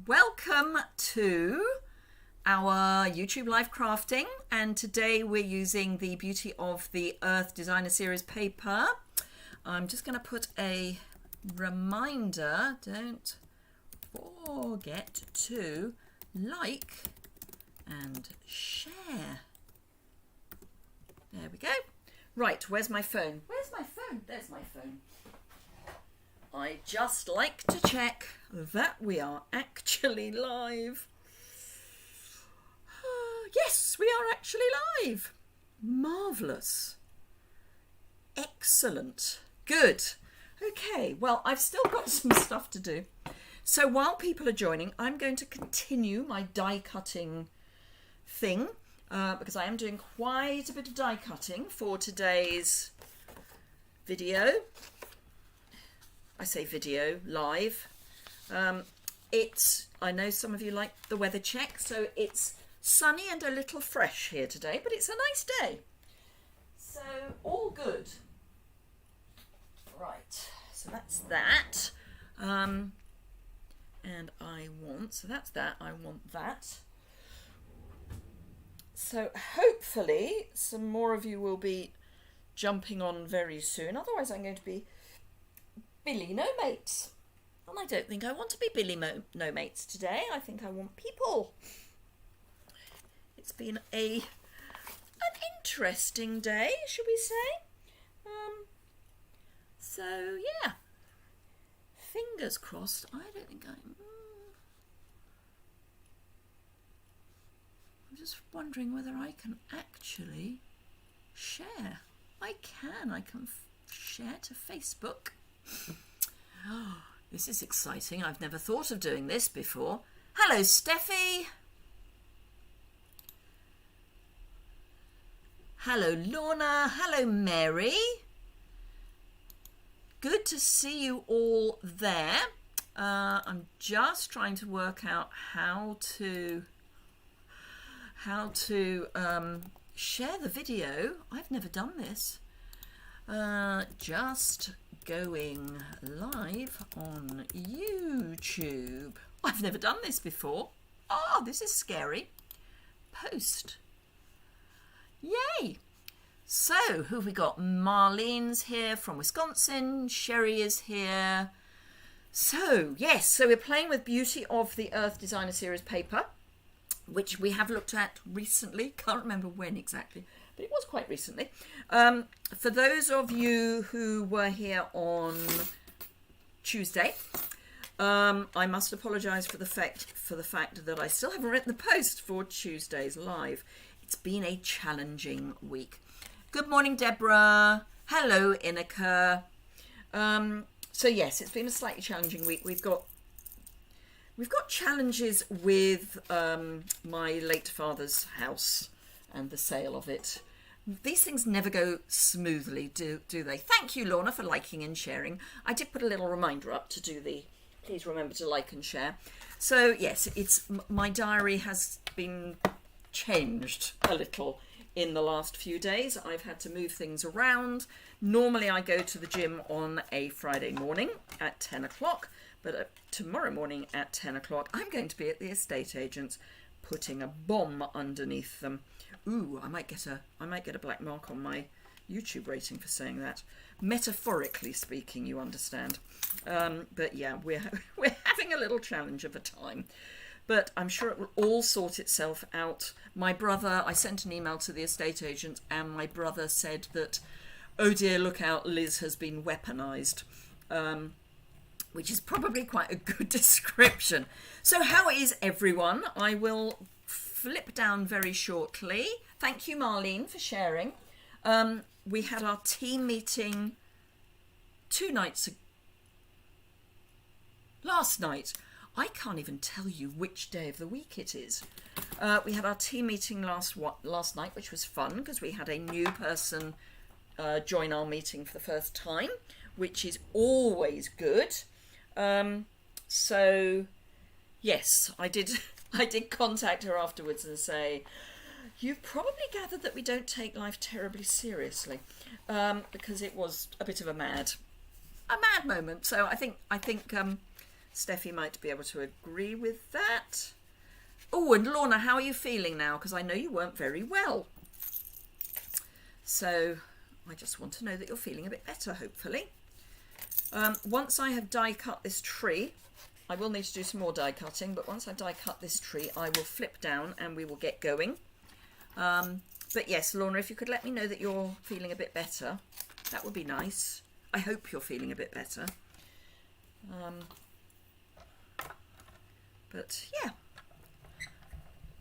welcome to our YouTube live crafting, and today we're using the Beauty of the Earth Designer Series paper. I'm just going to put a reminder, don't forget to like and share. There we go. Right, where's my phone? Where's my phone? There's my phone. I just like to check that we are actually live. Yes, we are actually live. Marvellous. Excellent. Good. Okay, well, I've still got some stuff to do. So while people are joining, I'm going to continue my die cutting thing because I am doing quite a bit of die cutting for today's video. I say video, live. I know some of you like the weather check, so it's sunny and a little fresh here today, but it's a nice day. So, all good. Right, so that's that. And so that's that, I want that. So hopefully some more of you will be jumping on very soon, otherwise I'm going to be Billy No Mates. And I don't think I want to be Billy No Mates today. I think I want people. It's been an interesting day, should we say? So yeah, fingers crossed. I don't think I'm just wondering whether I can actually share. I can share to Facebook. Oh, this is exciting. I've never thought of doing this before. Hello, Steffi. Hello, Lorna. Hello, Mary. Good to see you all there. I'm just trying to work out how to share the video. I've never done this. Just going live on YouTube. I've never done this before. Oh, this is scary. Post. Yay! So, who have we got? Marlene's here from Wisconsin. Sherry is here. So, yes, so we're playing with Beauty of the Earth Designer Series paper, which we have looked at recently. Can't remember when exactly, but it was quite recently. For those of you who were here on Tuesday, I must apologise for the fact that I still haven't written the post for Tuesday's live. It's been a challenging week. Good morning, Deborah. Hello, Inika. So yes, it's been a slightly challenging week. We've got challenges with my late father's house and the sale of it. These things never go smoothly, do they? Thank you, Lorna, for liking and sharing. I did put a little reminder up to do please remember to like and share. So yes, my diary has been changed a little in the last few days. I've had to move things around. Normally I go to the gym on a Friday morning at 10 o'clock, but tomorrow morning at 10 o'clock I'm going to be at the estate agents putting a bomb underneath them. Ooh, I might get a black mark on my YouTube rating for saying that. Metaphorically speaking, you understand. But yeah, we're having a little challenge of a time. But I'm sure it will all sort itself out. I sent an email to the estate agents, and my brother said that, oh dear, look out, Liz has been weaponised, which is probably quite a good description. So how is everyone? I will flip down very shortly. Thank you, Marlene, for sharing. We had our team meeting 2 nights ago. Last night. I can't even tell you which day of the week it is. We had our team meeting last night, which was fun because we had a new person join our meeting for the first time, which is always good. So, yes, I did contact her afterwards and say, you've probably gathered that we don't take life terribly seriously, because it was a bit of a mad moment. So I think Steffi might be able to agree with that. Oh, and Lorna, how are you feeling now? Because I know you weren't very well. So I just want to know that you're feeling a bit better, hopefully. Once I have die cut this tree, I will need to do some more die cutting, but once I die cut this tree, I will flip down and we will get going. But yes, Lorna, if you could let me know that you're feeling a bit better, that would be nice. I hope you're feeling a bit better. But yeah.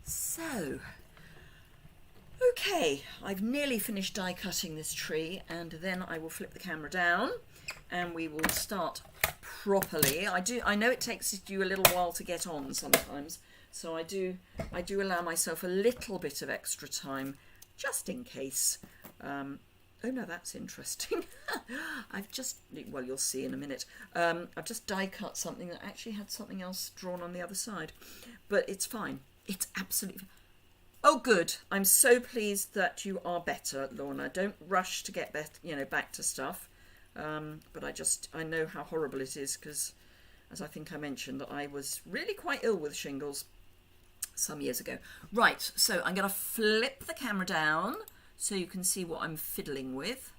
So, okay, I've nearly finished die cutting this tree, and then I will flip the camera down and we will start properly. I know it takes you a little while to get on sometimes, so I do allow myself a little bit of extra time just in case. Oh no, that's interesting. I've just, well, you'll see in a minute. I've just die cut something that actually had something else drawn on the other side, but it's fine. It's absolutely. Oh, good. I'm so pleased that you are better, Lorna. Don't rush to get back to stuff. But I know how horrible it is because, as I think I mentioned, I was really quite ill with shingles some years ago. Right, so I'm going to flip the camera down so you can see what I'm fiddling with.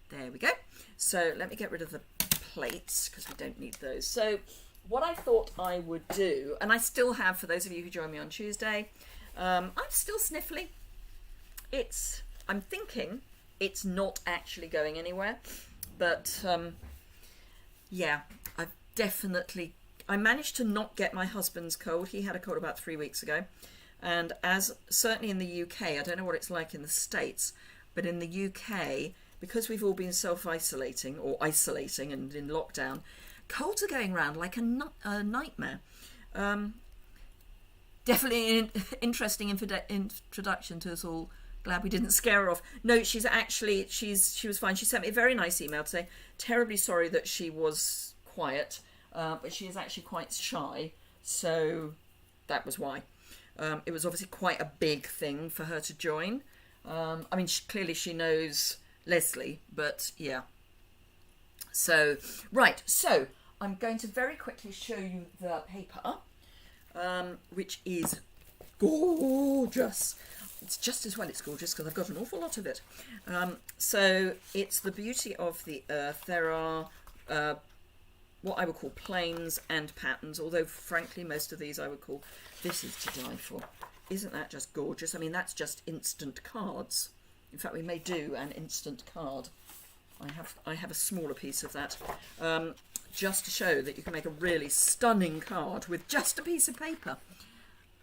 There we go. So let me get rid of the plates because we don't need those. So what I thought I would do, and I still have for those of you who join me on Tuesday, I'm still sniffly. I'm thinking it's not actually going anywhere, but yeah, I managed to not get my husband's cold. He had a cold about 3 weeks ago, and as certainly in the UK, I don't know what it's like in the States, but in the UK, because we've all been self-isolating or isolating and in lockdown, colds are going around like a nightmare. Definitely an interesting introduction to us all. Glad we didn't scare her off. No, she was fine. She sent me a very nice email to say, terribly sorry that she was quiet, but she is actually quite shy. So that was why. It was obviously quite a big thing for her to join. I mean, clearly she knows Leslie, but yeah. So, right, so I'm going to very quickly show you the paper, which is gorgeous. It's just as well it's gorgeous because I've got an awful lot of it. So it's the beauty of the earth. There are what I would call planes and patterns, although frankly most of these I would call, this is to die for. Isn't that just gorgeous? I mean, that's just instant cards. In fact, we may do an instant card. I have a smaller piece of that, just to show that you can make a really stunning card with just a piece of paper.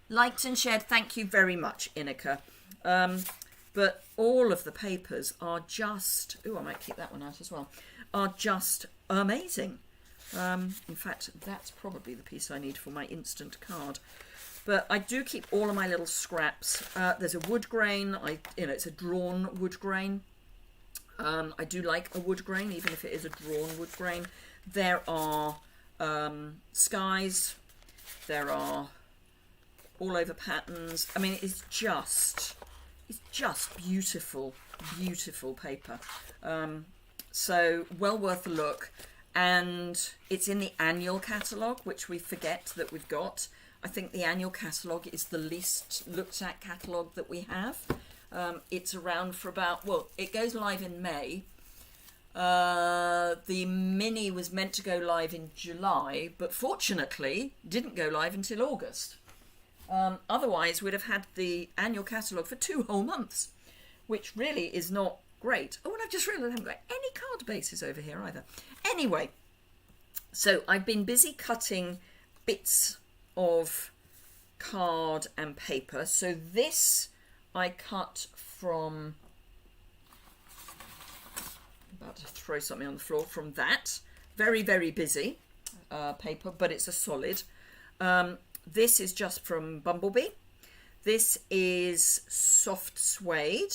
Liked and shared, thank you very much, Inika. But all of the papers are just, oh, I might keep that one out as well, are just amazing. In fact, that's probably the piece I need for my instant card. But I do keep all of my little scraps. There's a wood grain, it's a drawn wood grain. I do like a wood grain, even if it is a drawn wood grain. There are skies, there are all over patterns. I mean, it's just beautiful, beautiful paper. So well worth a look. And it's in the annual catalogue, which we forget that we've got. I think the annual catalogue is the least looked at catalogue that we have. It's around for about, well, it goes live in May. The mini was meant to go live in July, but fortunately didn't go live until August. Otherwise, we'd have had the annual catalogue for 2 whole months, which really is not great. Oh, and I've just realised I haven't got any card bases over here either. Anyway, so I've been busy cutting bits of card and paper. So this I cut from, about to throw something on the floor, from that. Very, very busy paper, but it's a solid. This is just from Bumblebee. This is soft suede,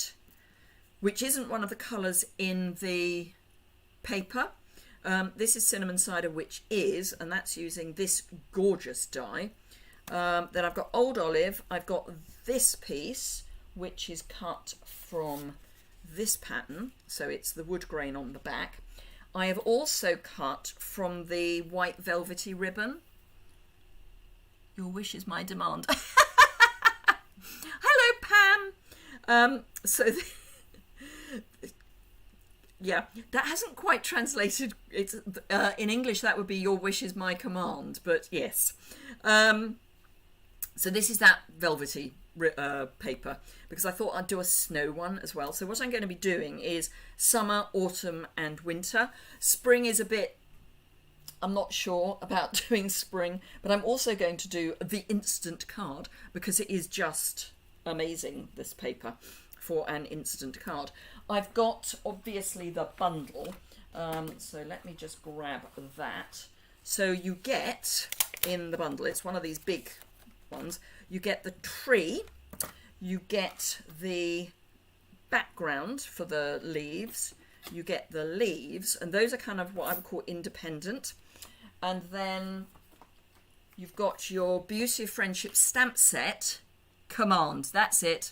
which isn't one of the colours in the paper. This is cinnamon cider, which is, and that's using this gorgeous die. Then I've got old olive. I've got this piece, which is cut from this pattern. So it's the wood grain on the back. I have also cut from the white velvety ribbon. Your wish is my demand. Hello, Pam. Yeah, that hasn't quite translated. It's in English that would be your wish is my command, but yes. So this is that velvety paper, because I thought I'd do a snow one as well. So what I'm going to be doing is summer, autumn and winter. Spring is a bit, I'm not sure about doing spring, but I'm also going to do the instant card because it is just amazing, this paper, for an instant card. I've got obviously the bundle, so let me just grab that. So you get in the bundle, it's one of these big ones, you get the tree, you get the background for the leaves, you get the leaves, and those are kind of what I would call independent. And then you've got your Beauty of Friendship stamp set, command, that's it.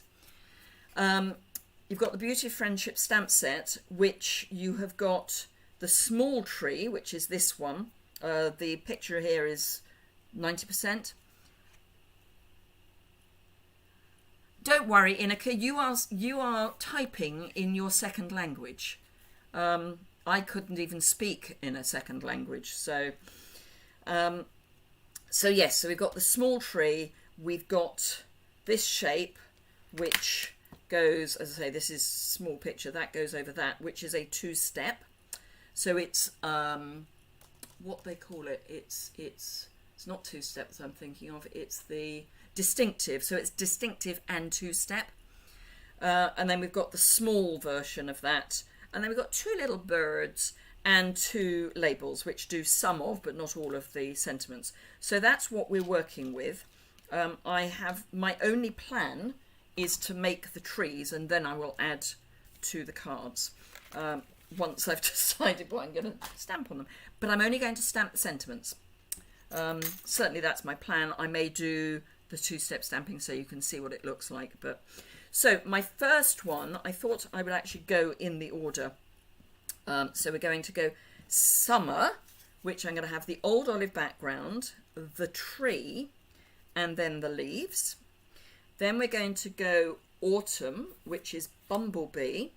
You've got the Beauty of Friendship stamp set, which you have got the small tree, which is this one. The picture here is 90%. Don't worry, Inika, you are typing in your second language. I couldn't even speak in a second language. So yes, so we've got the small tree, we've got this shape, which goes, as I say, this is small picture, that goes over that, which is a two-step. So it's what they call it, it's not two steps I'm thinking of, it's the distinctive. So it's distinctive and two-step. And then we've got the small version of that. And then we've got two little birds and two labels, which do some of, but not all of the sentiments. So that's what we're working with. I have, my only plan is to make the trees, and then I will add to the cards once I've decided what I'm going to stamp on them. But I'm only going to stamp the sentiments. Certainly that's my plan. I may do the two-step stamping so you can see what it looks like. But so my first one, I thought I would actually go in the order. So we're going to go summer, which I'm going to have the old olive background, the tree, and then the leaves. Then we're going to go autumn, which is bumblebee,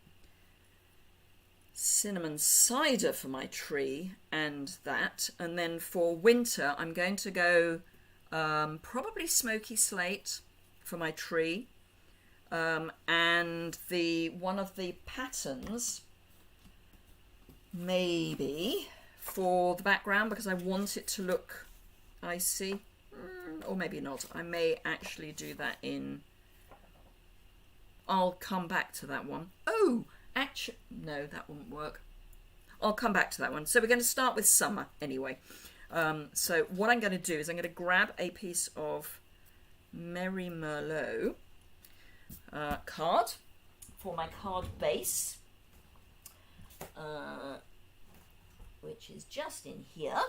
cinnamon cider for my tree and that. And then for winter, I'm going to go probably smoky slate for my tree. And one of the patterns maybe for the background, because I want it to look icy, or maybe not. I may actually do that in, I'll come back to that one. Oh, actually, no, that wouldn't work. I'll come back to that one. So we're going to start with summer anyway. So what I'm going to do is I'm going to grab a piece of Merry Merlot card for my card base, which is just in here.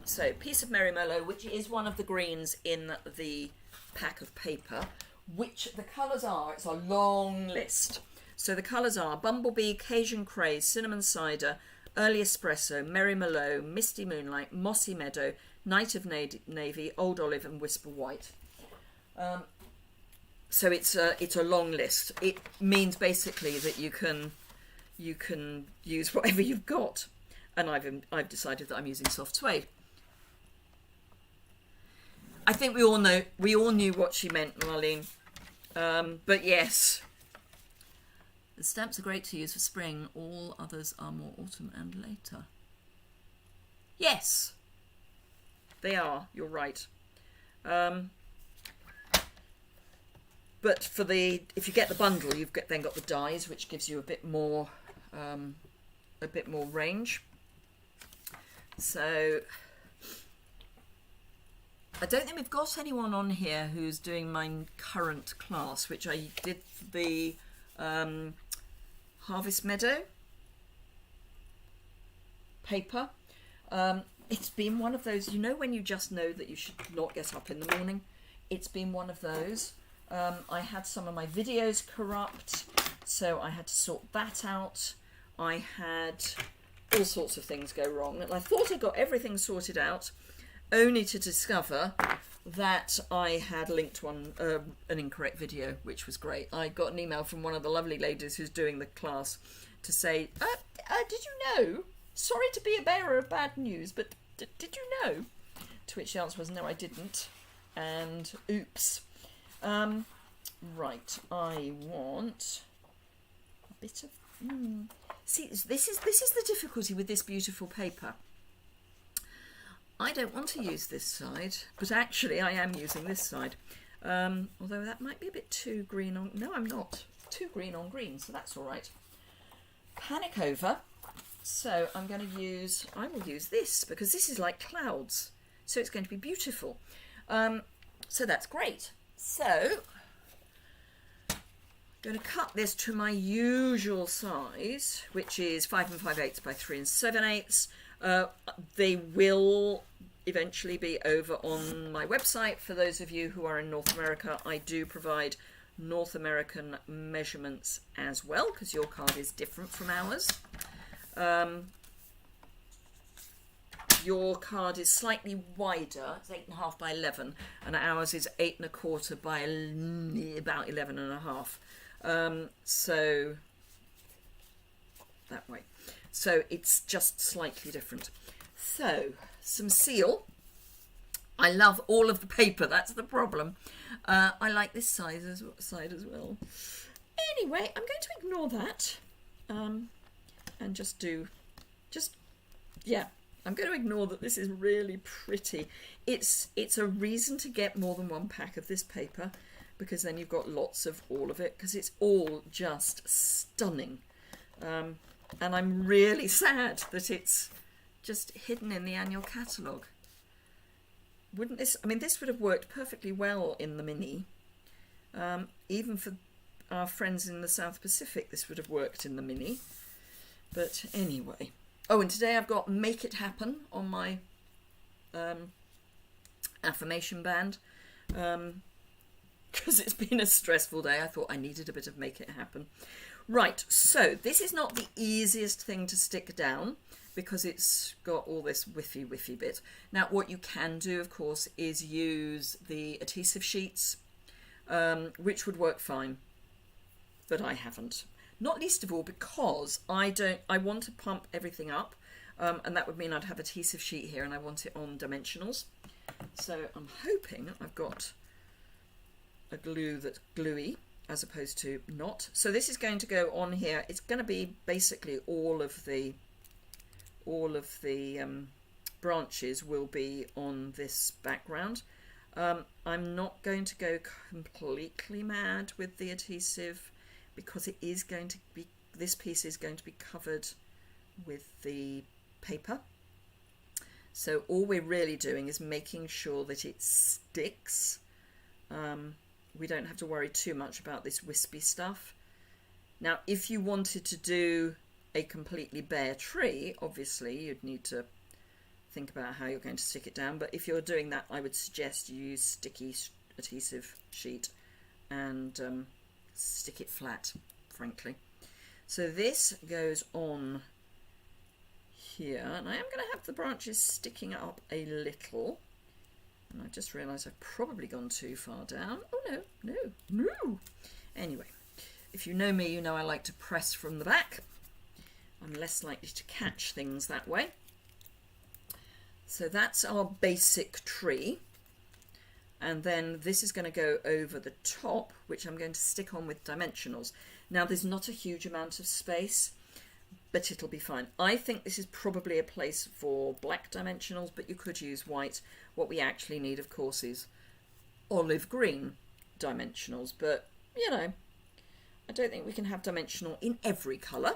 So piece of Merry Merlot, which is one of the greens in the pack of paper, which the colours are, it's a long list. So the colours are Bumblebee, Cajun Craze, Cinnamon Cider, Early Espresso, Merry Merlot, Misty Moonlight, Mossy Meadow, Night of Navy, Old Olive and Whisper White. So it's a long list. It means basically that you can use whatever you've got. And I've decided that I'm using soft suede. I think we all knew what she meant, Marlene. But yes. The stamps are great to use for spring. All others are more autumn and later. Yes. They are. You're right. But if you get the bundle, you've then got the dies, which gives you a bit more range. So I don't think we've got anyone on here who's doing my current class, which I did the Harvest Meadow paper. It's been one of those, when you just know that you should not get up in the morning. It's been one of those. I had some of my videos corrupt, so I had to sort that out. I had all sorts of things go wrong. And I thought I got everything sorted out, only to discover that I had linked an incorrect video, which was great. I got an email from one of the lovely ladies who's doing the class to say, did you know? Sorry to be a bearer of bad news, but did you know? To which the answer was, no, I didn't. And oops. Right, I want a bit of... See, this is the difficulty with this beautiful paper. I don't want to use this side, but actually I am using this side. Although that might be a bit too green on... No, I'm not. Too green on green, so that's all right. Panic over. So I will use this, because this is like clouds. So it's going to be beautiful. So that's great. So I'm going to cut this to my usual size, which is 5 5/8 by 3 7/8. They will eventually be over on my website. For those of you who are in North America, I do provide North American measurements as well, because your card is different from ours. Your card is slightly wider, it's 8.5 by 11, and ours is 8 1/4 by about 11.5. So that way. So it's just slightly different. So some seal. I love all of the paper, that's the problem. I like this side as well. Anyway, I'm going to ignore that and I'm going to ignore that this is really pretty. It's a reason to get more than one pack of this paper, because then you've got lots of all of it, because it's all just stunning. And I'm really sad that it's just hidden in the annual catalogue. Wouldn't this, I mean, this would have worked perfectly well in the mini. Even for our friends in the South Pacific, this would have worked in the mini. But anyway. Oh, and today I've got Make It Happen on my affirmation band. Because it's been a stressful day, I thought I needed a bit of Make It Happen. Right, so this is not the easiest thing to stick down, because it's got all this whiffy bit. Now, what you can do, of course, is use the adhesive sheets, which would work fine, but I haven't. Not least of all because I want to pump everything up, and that would mean I'd have adhesive sheet here, and I want it on dimensionals. So I'm hoping I've got a glue that's gluey as opposed to not. So this is going to go on here. It's going to be basically all of the branches will be on this background. I'm not going to go completely mad with the adhesive, because it is going to be, this piece is going to be covered with the paper. So all we're really doing is making sure that it sticks. We don't have to worry too much about this wispy stuff. Now, if you wanted to do a completely bare tree, obviously you'd need to think about how you're going to stick it down. But if you're doing that, I would suggest you use sticky adhesive sheet and stick it flat, frankly. So this goes on here, and I am going to have the branches sticking up a little. And I just realised I've probably gone too far down. Oh no. Anyway, if you know me, you know I like to press from the back. I'm less likely to catch things that way. So that's our basic tree. And then this is going to go over the top, which I'm going to stick on with dimensionals. Now, there's not a huge amount of space, but it'll be fine. I think this is probably a place for black dimensionals, but you could use white. What we actually need, of course, is olive green dimensionals. But, you know, I don't think we can have dimensional in every colour.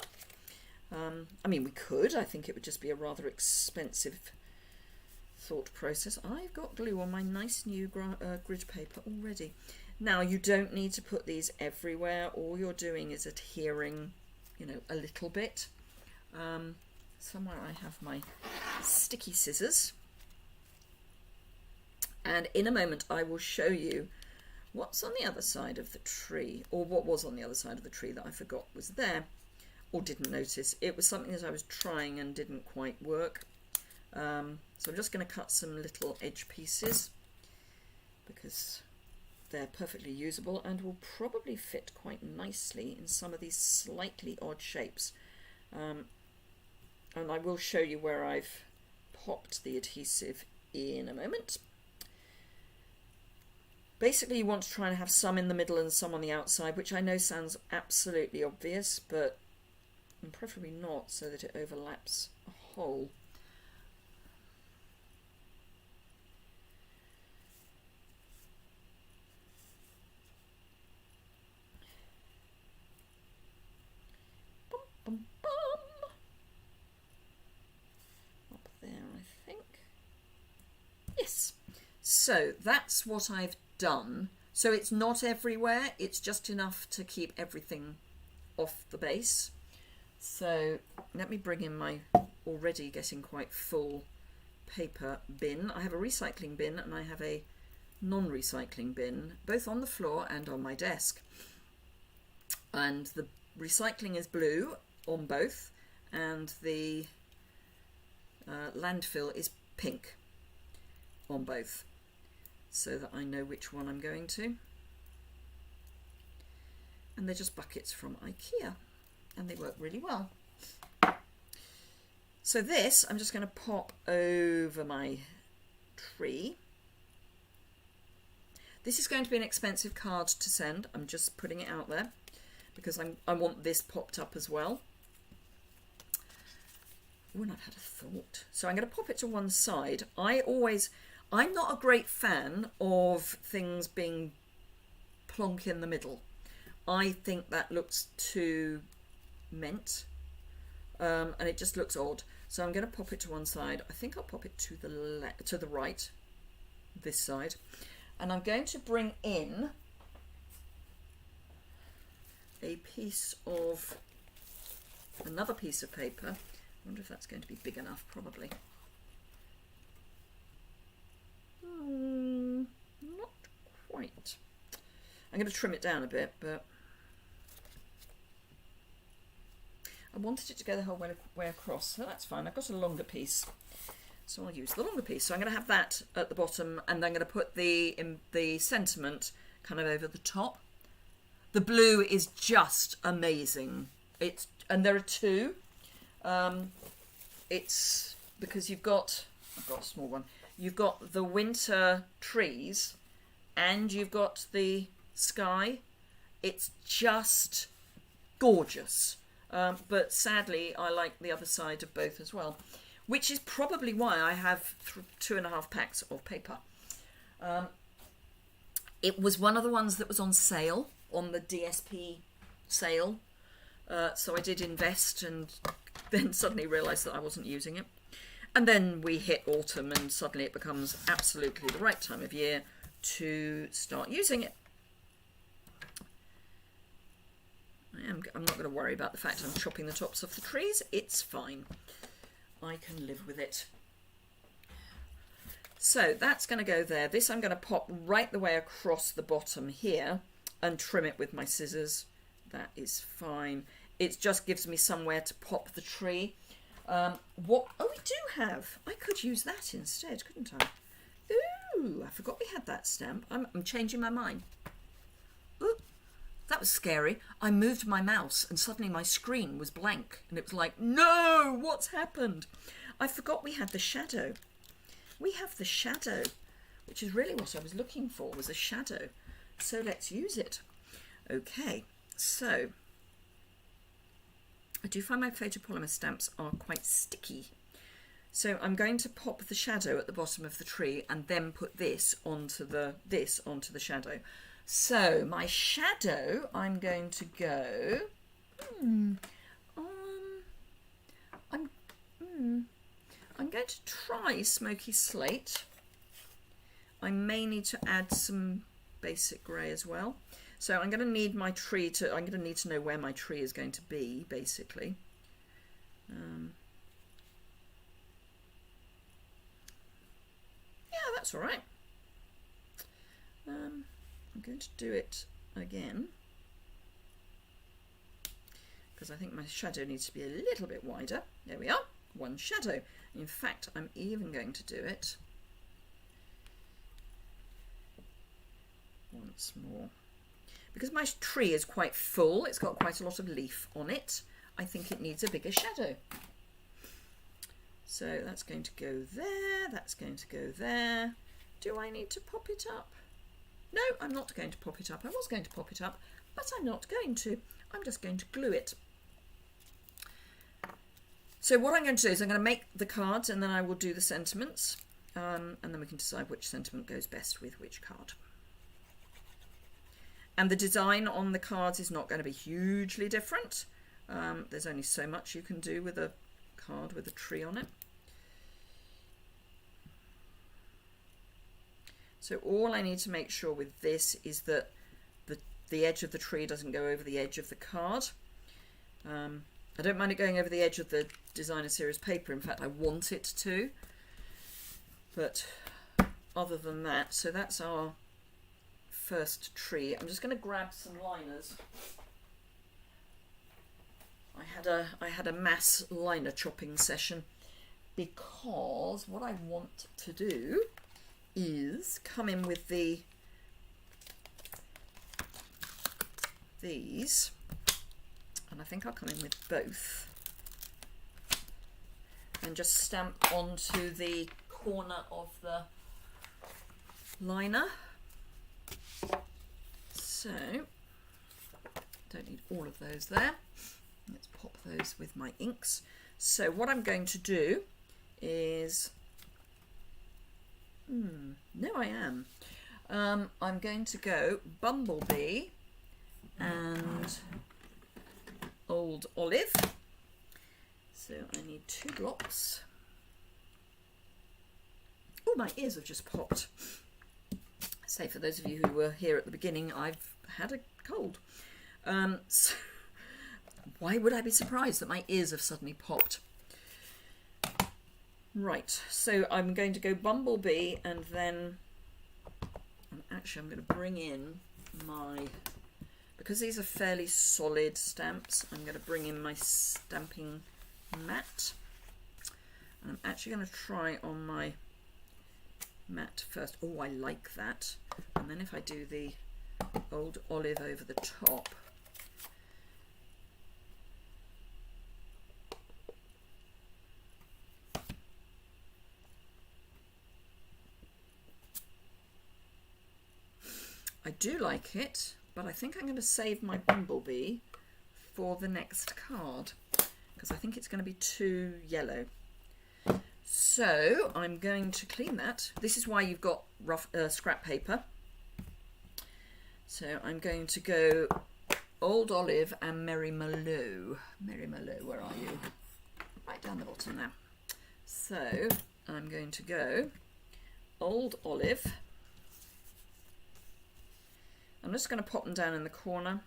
I mean, we could. I think it would just be a rather expensive thought process. I've got glue on my nice new grid paper already. Now, you don't need to put these everywhere. All you're doing is adhering, you know, a little bit. Somewhere I have my sticky scissors. And in a moment, I will show you what's on the other side of the tree, or what was on the other side of the tree that I forgot was there. or didn't notice. It was something that I was trying and didn't quite work. So I'm just going to cut some little edge pieces because they're perfectly usable and will probably fit quite nicely in some of these slightly odd shapes. And I will show you where I've popped the adhesive in a moment. Basically, you want to try and have some in the middle and some on the outside, which I know sounds absolutely obvious, but preferably not, so that it overlaps a hole. Bum, bum, bum. Up there, I think. Yes. So that's what I've done. So it's not everywhere, it's just enough to keep everything off the base. So let me bring in my already getting quite full paper bin. I have a recycling bin and I have a non-recycling bin, both on the floor and on my desk. And the recycling is blue on both, and the landfill is pink on both, so that I know which one I'm going to. And they're just buckets from IKEA, and they work really well. So this I'm just going to pop over my tree. This is going to be an expensive card to send. I'm just putting it out there because I want this popped up as well. Oh, and I've had a thought. So I'm going to pop it to one side. I'm not a great fan of things being plonk in the middle. I think that looks too meant, and it just looks odd. So I'm going to pop it to one side. I think I'll pop it to the right, this side, and I'm going to bring in another piece of paper. I wonder if that's going to be big enough. Probably. Not quite. I'm going to trim it down a bit, but I wanted it to go the whole way across, so that's fine. I've got a longer piece, so I'll use the longer piece. So I'm going to have that at the bottom, and I'm going to put the sentiment kind of over the top. The blue is just amazing. And there are two. It's because I've got a small one. You've got the winter trees and you've got the sky. It's just gorgeous. But sadly, I like the other side of both as well, which is probably why I have 2.5 packs of paper. It was one of the ones that was on sale, on the DSP sale. So I did invest and then suddenly realised that I wasn't using it. And then we hit autumn and suddenly it becomes absolutely the right time of year to start using it. I'm not going to worry about the fact I'm chopping the tops off the trees. It's fine. I can live with it. So that's going to go there. This I'm going to pop right the way across the bottom here and trim it with my scissors. That is fine. It just gives me somewhere to pop the tree. Oh, we do have. I could use that instead, couldn't I? Ooh, I forgot we had that stamp. I'm changing my mind. Ooh, that was scary. I moved my mouse and suddenly my screen was blank. And it was like, no, what's happened? I forgot we had the shadow. We have the shadow, which is really what I was looking for, was a shadow. So let's use it. Okay, so I do find my photopolymer stamps are quite sticky. So I'm going to pop the shadow at the bottom of the tree and then put this onto the shadow. So my shadow, I'm going to go. I'm going to try Smoky Slate. I may need to add some basic grey as well. So I'm going to need my tree to. I'm going to need to know where my tree is going to be, basically. Yeah, that's all right. I'm going to do it again. because I think my shadow needs to be a little bit wider. There we are, one shadow. In fact, I'm even going to do it once more. Because my tree is quite full, it's got quite a lot of leaf on it, I think it needs a bigger shadow. So that's going to go there, that's going to go there. Do I need to pop it up? No, I'm not going to pop it up. I was going to pop it up, but I'm not going to. I'm just going to glue it. So what I'm going to do is I'm going to make the cards and then I will do the sentiments, and then we can decide which sentiment goes best with which card. And the design on the cards is not going to be hugely different. There's only so much you can do with a card with a tree on it. So all I need to make sure with this is that the edge of the tree doesn't go over the edge of the card. I don't mind it going over the edge of the designer series paper. In fact, I want it to. But other than that, so that's our first tree. I'm just going to grab some liners. I had a mass liner chopping session because what I want to do is come in with these and I think I'll come in with both and just stamp onto the corner of the liner. So don't need all of those there. Let's pop those with my inks. So what I'm going to do is no, I am. I'm going to go Bumblebee and Old Olive. So I need 2 blocks. Oh, my ears have just popped. Say for those of you who were here at the beginning, I've had a cold. So why would I be surprised that my ears have suddenly popped? Right, so I'm going to go Bumblebee and then I'm going to bring in my, because these are fairly solid stamps, I'm going to bring in my stamping mat. And I'm actually going to try on my mat first. Oh, I like that. And then if I do the Old Olive over the top, I do like it, but I think I'm going to save my Bumblebee for the next card because I think it's going to be too yellow. So I'm going to clean that. This is why you've got rough scrap paper. So I'm going to go Old Olive and Merry Mallow. Merry Mallow, where are you? Right down the bottom now. So I'm going to go Old Olive. I'm just going to pop them down in the corner.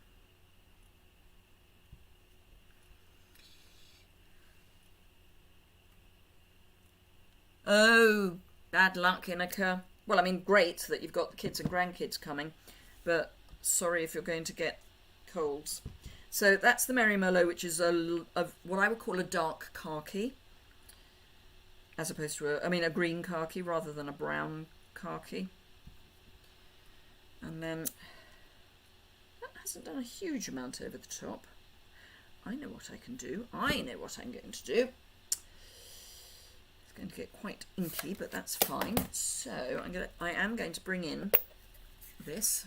Oh, bad luck, Inaka. Well, I mean, great that you've got the kids and grandkids coming, but sorry if you're going to get colds. So that's the Merry Merlot, which is what I would call a dark khaki, as opposed to a green khaki rather than a brown khaki. And then that hasn't done a huge amount over the top. I know what I can do. I know what I'm going to do. It's going to get quite inky, but that's fine. So I am going to bring in this.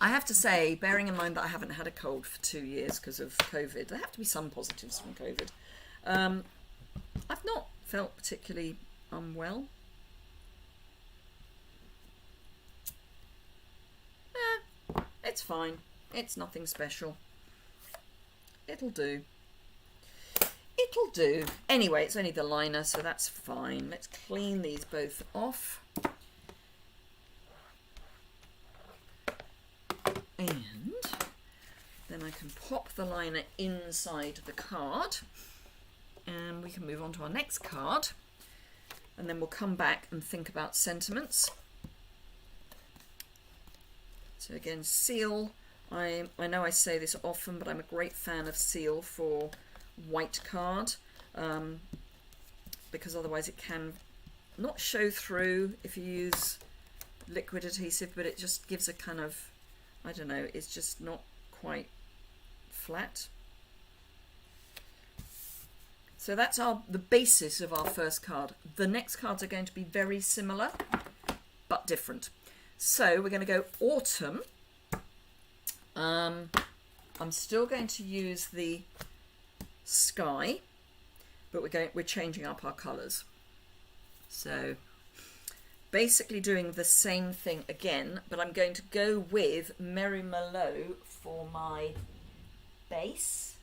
I have to say, bearing in mind that I haven't had a cold for 2 years because of COVID, there have to be some positives from COVID. I've not felt particularly unwell. It's fine. It's nothing special. It'll do. It'll do. Anyway, it's only the liner, so that's fine. Let's clean these both off. And then I can pop the liner inside the card. And we can move on to our next card. And then we'll come back and think about sentiments. So again, seal I know I say this often, but I'm a great fan of seal for white card, because otherwise it can not show through if you use liquid adhesive, but it just gives a kind of, I don't know, it's just not quite flat. So that's the basis of our first card. The next cards are going to be very similar, but different. So we're going to go autumn. I'm still going to use the sky, but we're changing up our colours. So basically doing the same thing again, but I'm going to go with Merry Mallow for my base.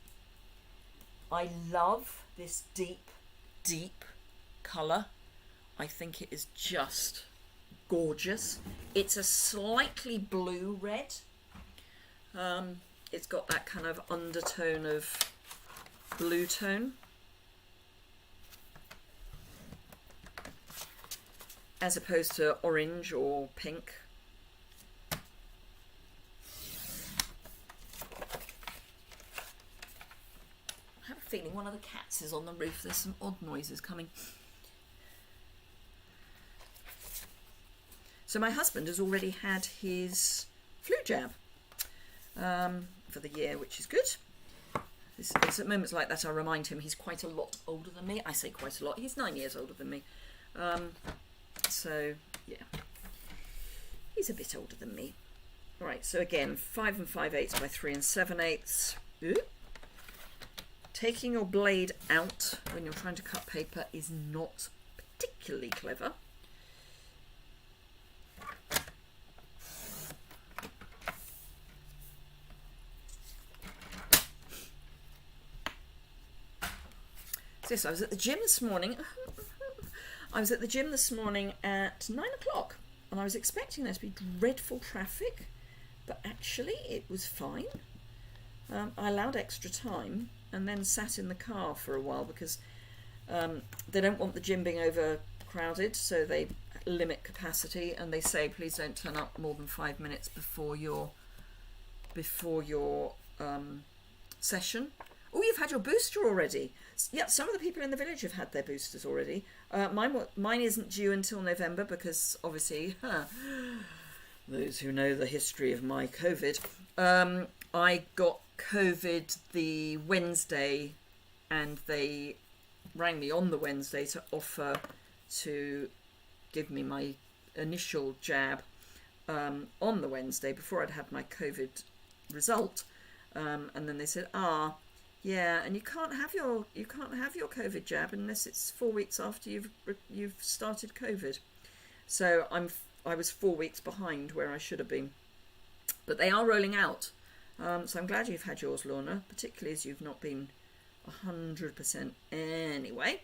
I love this deep colour. I think it is just gorgeous. It's a slightly blue red. It's got that kind of undertone of blue tone, as opposed to orange or pink. I have a feeling one of the cats is on the roof. There's some odd noises coming. So my husband has already had his flu jab for the year, which is good. It's at moments like that I remind him he's quite a lot older than me. I say quite a lot. He's 9 years older than me. So, yeah. He's a bit older than me. Right, so again, 5 5/8 by 3 7/8. Ooh. Taking your blade out when you're trying to cut paper is not particularly clever. So I was at the gym this morning. I was at the gym this morning at 9 o'clock, and I was expecting there to be dreadful traffic, but actually it was fine. I allowed extra time and then sat in the car for a while because they don't want the gym being overcrowded, so they limit capacity, and they say please don't turn up more than 5 minutes before your session. Oh, you've had your booster already. Yeah, some of the people in the village have had their boosters already. Mine isn't due until November because obviously, those who know the history of my COVID, I got COVID the Wednesday, and they rang me on the Wednesday to offer to give me my initial jab on the Wednesday before I'd had my COVID result, and then they said, yeah, and you can't have your COVID jab unless it's 4 weeks after you've started COVID. So I was 4 weeks behind where I should have been, but they are rolling out. So I'm glad you've had yours, Lorna, particularly as you've not been 100% anyway.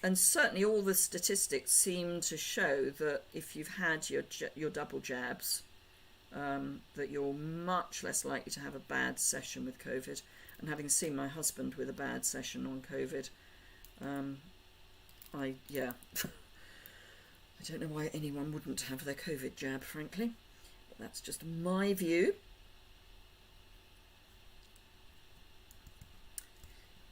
And certainly all the statistics seem to show that if you've had your double jabs, that you're much less likely to have a bad session with COVID. And having seen my husband with a bad session on COVID, I don't know why anyone wouldn't have their COVID jab, frankly. But that's just my view.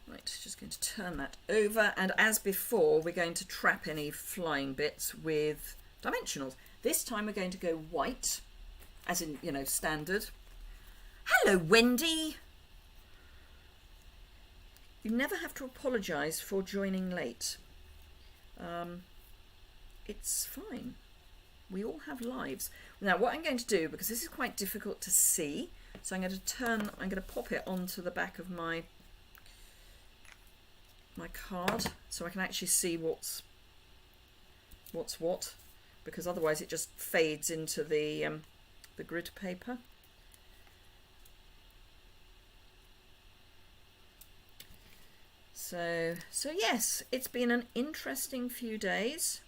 Right, just going to turn that over, and as before, we're going to trap any flying bits with dimensionals. This time we're going to go white, as in, standard. Hello, Wendy! You never have to apologise for joining late. It's fine. We all have lives. Now, what I'm going to do, because this is quite difficult to see, so I'm going to pop it onto the back of my card so I can actually see what's what, because otherwise it just fades into the grid paper. So yes, it's been an interesting few days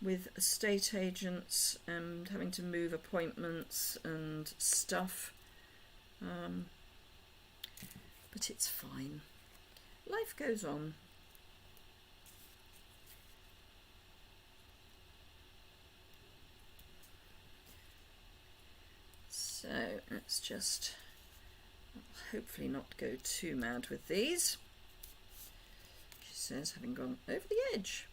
with estate agents and having to move appointments and stuff, but it's fine. Life goes on. So let's just hopefully not go too mad with these. She says, having gone over the edge.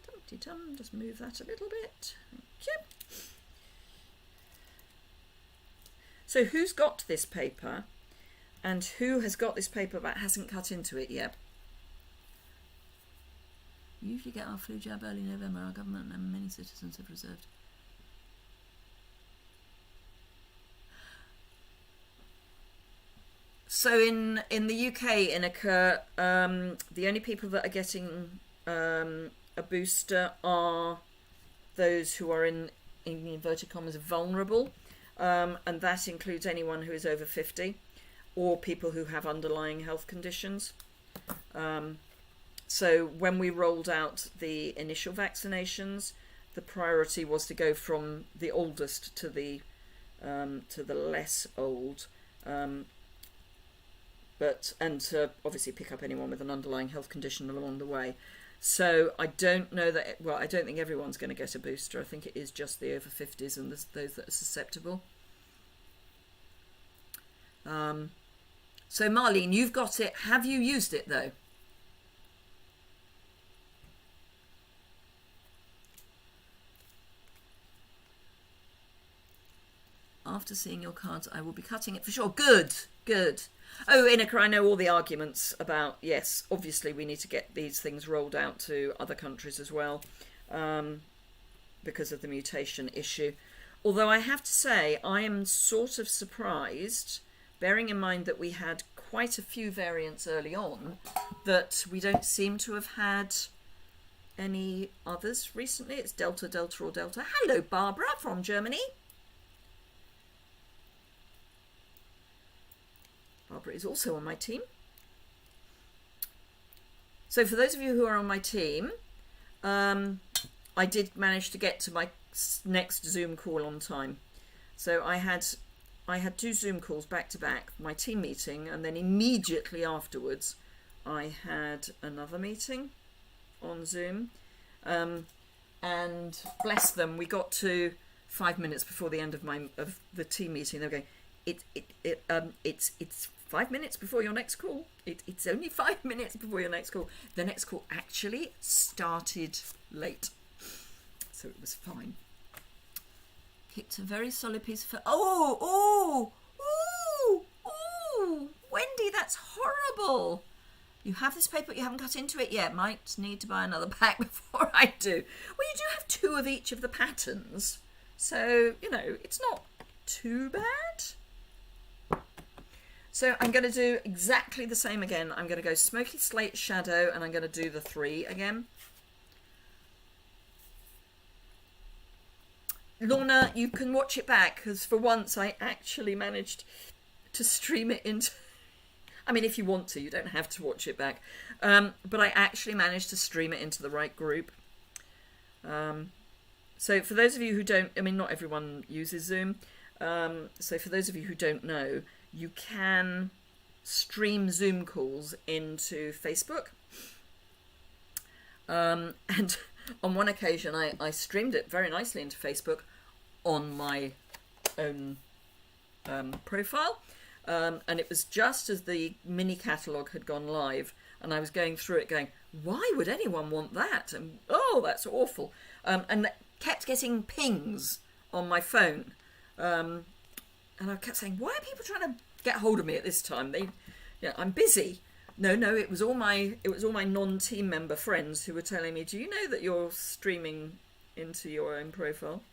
Dum-de-dum, just move that a little bit. Thank you. So who's got this paper, and who has got this paper but hasn't cut into it yet? We usually get our flu jab early November. Our government and many citizens have reserved. So in the UK, in occur, the only people that are getting a booster are those who are in inverted commas vulnerable, and that includes anyone who is over 50 or people who have underlying health conditions. So when we rolled out the initial vaccinations, the priority was to go from the oldest to the less old, and to obviously pick up anyone with an underlying health condition along the way. So I don't know that, well, I don't think everyone's going to get a booster. I think it is just the over 50s and those that are susceptible. So Marlene, you've got it. Have you used it though? After seeing your cards, I will be cutting it for sure. Good, good. Oh, Inika, I know all the arguments about, yes, obviously we need to get these things rolled out to other countries as well, because of the mutation issue. Although I have to say, I am sort of surprised, bearing in mind that we had quite a few variants early on, that we don't seem to have had any others recently. It's Delta, Delta or Delta. Hello, Barbara from Germany. Barbara is also on my team. So for those of you who are on my team, I did manage to get to my next Zoom call on time. So I had 2 Zoom calls back to back, my team meeting, and then immediately afterwards I had another meeting on Zoom. And bless them, we got to 5 minutes before the end of the team meeting. They were going, it's 5 minutes before your next call. It's only 5 minutes before your next call. The next call actually started late, so it was fine. Kicked a very solid piece of... Oh, Wendy, that's horrible. You have this paper, but you haven't cut into it yet. Might need to buy another pack before I do. Well, you do have 2 of each of the patterns, so, you know, it's not too bad. So I'm going to do exactly the same again. I'm going to go Smoky Slate Shadow, and I'm going to do the 3 again. Lorna, you can watch it back, because for once I actually managed to stream it into... I mean, if you want to, you don't have to watch it back. But I actually managed to stream it into the right group. So for those of you who don't... I mean, not everyone uses Zoom. So for those of you who don't know, you can stream Zoom calls into Facebook. And on one occasion, I streamed it very nicely into Facebook on my own profile. And it was just as the mini catalogue had gone live, and I was going through it going, why would anyone want that? And oh, that's awful. And kept getting pings on my phone. And I kept saying, why are people trying to get hold of me at this time? I'm busy. No, it was all my non-team member friends who were telling me, do you know that you're streaming into your own profile?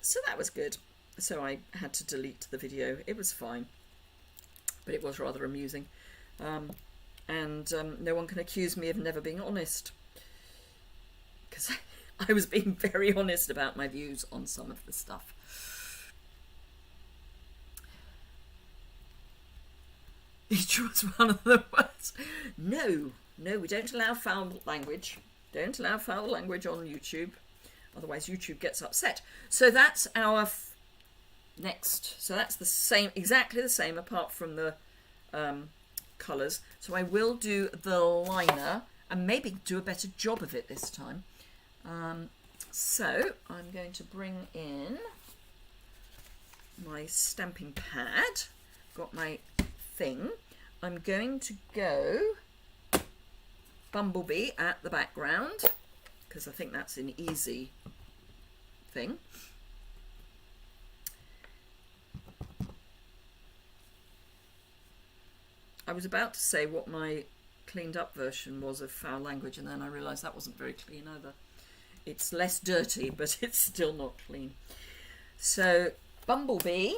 So that was good. So I had to delete the video. It was fine, but it was rather amusing. And no one can accuse me of never being honest, because I was being very honest about my views on some of the stuff. Each was one of the words. No, we don't allow foul language. Don't allow foul language on YouTube. Otherwise YouTube gets upset. So that's our next. So that's the same, exactly the same, apart from the colours. So I will do the liner and maybe do a better job of it this time. So I'm going to bring in my stamping pad, got my thing. I'm going to go Bumblebee at the background because I think that's an easy thing. I was about to say what my cleaned up version was of foul language, and then I realised that wasn't very clean either. It's less dirty, but it's still not clean. So Bumblebee,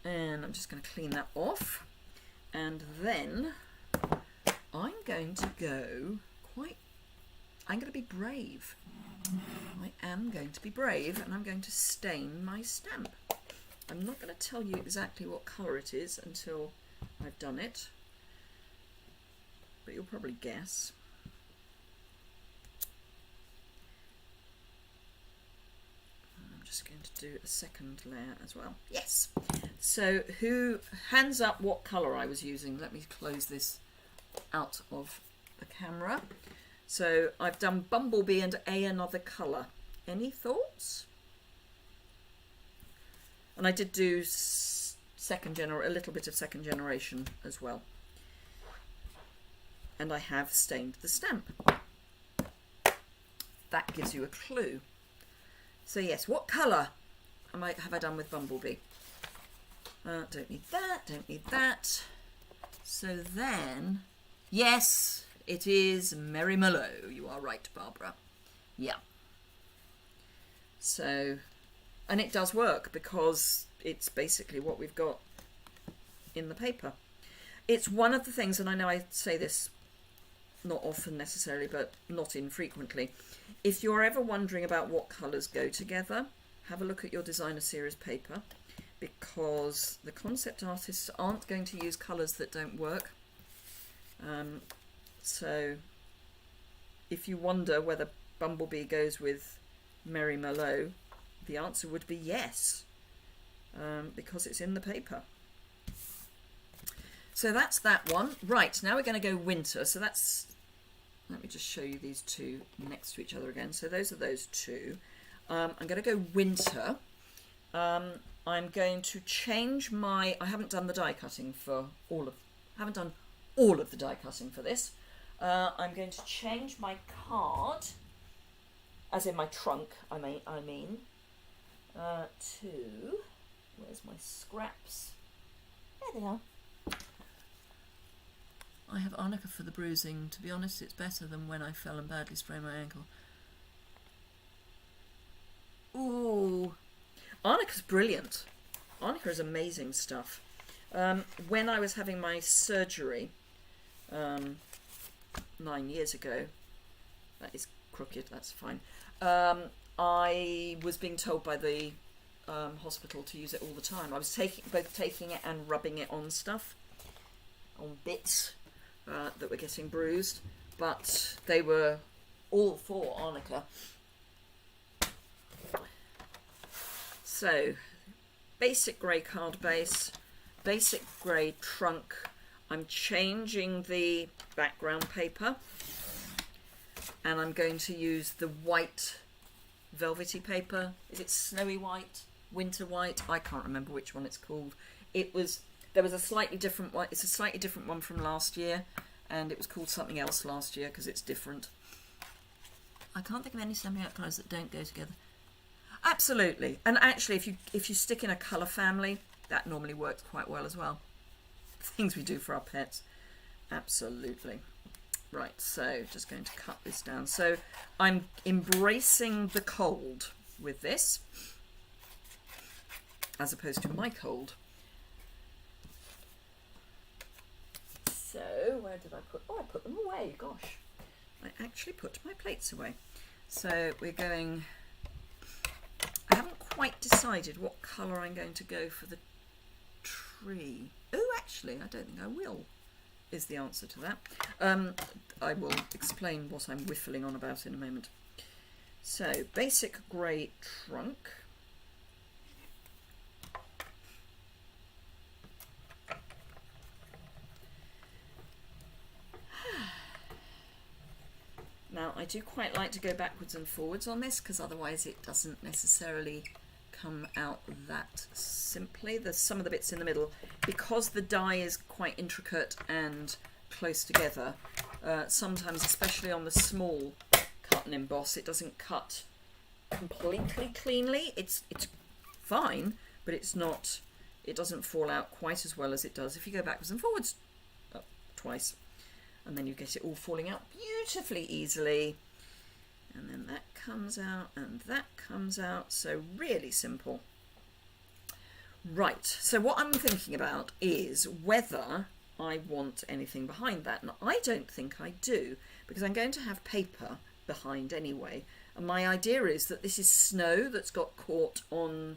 and I'm just going to clean that off, and then I'm going to go I'm going to be brave. I am going to be brave, and I'm going to stain my stamp. I'm not going to tell you exactly what colour it is until I've done it, but you'll probably guess. I'm just going to do a second layer as well. Yes. So hands up what colour I was using. Let me close this out of the camera. So I've done Bumblebee and another colour. Any thoughts? And I did do a little bit of second generation as well. And I have stained the stamp. That gives you a clue. So yes, what colour have I done with Bumblebee? Don't need that, don't need that. So then, yes, it is Merry Mallow. You are right, Barbara. Yeah. So, and it does work because it's basically what we've got in the paper. It's one of the things, and I know I say this not often necessarily, but not infrequently. If you're ever wondering about what colours go together, have a look at your designer series paper, because the concept artists aren't going to use colours that don't work. So if you wonder whether Bumblebee goes with Merry Mallow, the answer would be yes, because it's in the paper. So that's that one. Right, now we're going to go winter. So that's, let me just show you these two next to each other again. So those are those two. I'm going to go winter. I'm going to change my, I haven't done the die cutting for haven't done all of the die cutting for this. I'm going to change my card, as in my trunk, I mean, to, where's my scraps? There they are. I have arnica for the bruising. To be honest, it's better than when I fell and badly sprained my ankle. Ooh, arnica's brilliant. Arnica is amazing stuff. When I was having my surgery 9 years ago, that is crooked, that's fine, I was being told by the hospital to use it all the time. I was both taking it and rubbing it on stuff, on bits that were getting bruised, but they were all for arnica. So, basic grey card base, basic grey trunk. I'm changing the background paper, and I'm going to use the white velvety paper. Is it snowy white, winter white? I can't remember which one it's called. There was a slightly different one. It's a slightly different one from last year, and it was called something else last year because it's different. I can't think of any stamping out colours that don't go together. Absolutely, and actually, if you stick in a colour family, that normally works quite well as well. Things we do for our pets, absolutely. Right, so just going to cut this down. So I'm embracing the cold with this, as opposed to my cold. So where did I put? Oh, I put them away. Gosh, I actually put my plates away. So we're going. I haven't quite decided what colour I'm going to go for the tree. Oh, actually, I don't think I will, is the answer to that. I will explain what I'm whiffling on about in a moment. So, basic grey trunk. Now, I I do quite like to go backwards and forwards on this because otherwise it doesn't necessarily come out that simply. There's some of the bits in the middle, because the die is quite intricate and close together, sometimes, especially on the small cut and emboss, it doesn't cut completely cleanly. It's fine, but it's not, it doesn't fall out quite as well as it does if you go backwards and forwards twice, and then you get it all falling out beautifully easily. And then that comes out and that comes out. So really simple. Right, so what I'm thinking about is whether I want anything behind that. And I don't think I do, because I'm going to have paper behind anyway. And my idea is that this is snow that's got caught on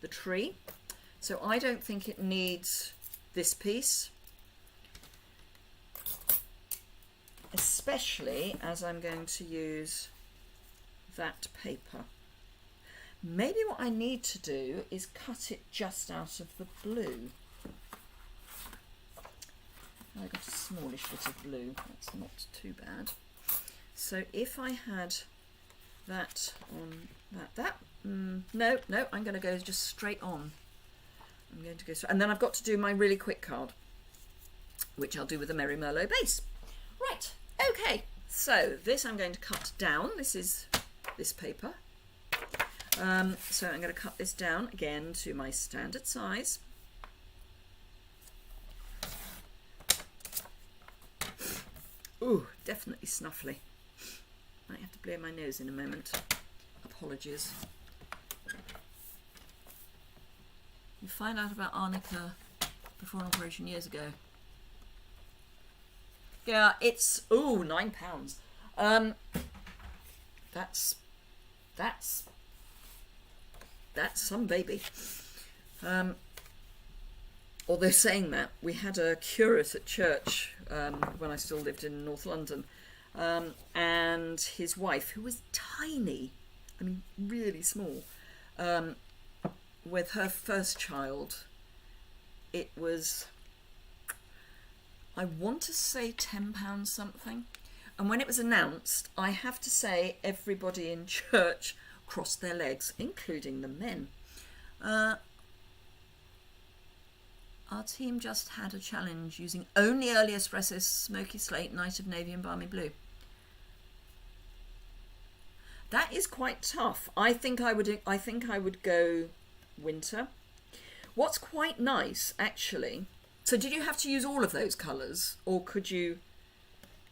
the tree. So I don't think it needs this piece, especially as I'm going to use that paper. Maybe what I need to do is cut it just out of the blue. I got a smallish bit of blue, that's not too bad. So if I had that on no, I'm going to go just straight on. I'm going to go straight, and then I've got to do my really quick card, which I'll do with a Merry Merlot base. Right, okay, so this I'm going to cut down. This is this paper. So I'm going to cut this down again to my standard size. Ooh, definitely snuffly. Might have to blow my nose in a moment. Apologies. You find out about arnica before an operation years ago. Yeah, it's £9. That's some baby. Although saying that, we had a curate at church when I still lived in North London, and his wife, who was tiny, I mean really small, with her first child, it was, I want to say £10 something. And when it was announced, I have to say everybody in church crossed their legs, including the men. Our team just had a challenge using only early espresso, smoky slate, night of navy and balmy blue. That is quite tough. I think I would go winter. What's quite nice, actually. So did you have to use all of those colours, or could you,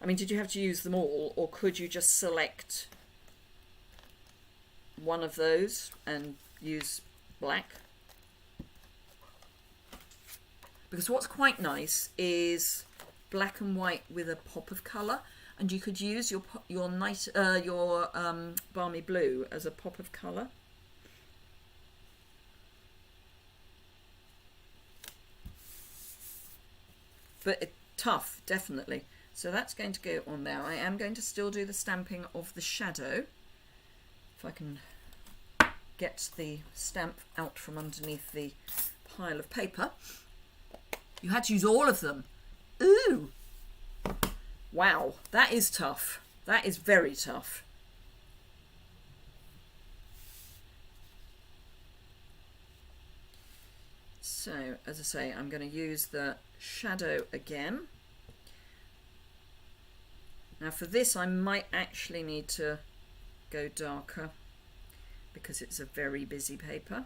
I mean, did you have to use them all, or could you just select one of those and use black? Because what's quite nice is black and white with a pop of colour, and you could use your balmy blue as a pop of colour. But tough, definitely. So that's going to go on there. I am going to still do the stamping of the shadow. If I can get the stamp out from underneath the pile of paper. You had to use all of them. Ooh! Wow, that is tough. That is very tough. So, as I say, I'm going to use the shadow again. Now for this I might actually need to go darker because it's a very busy paper.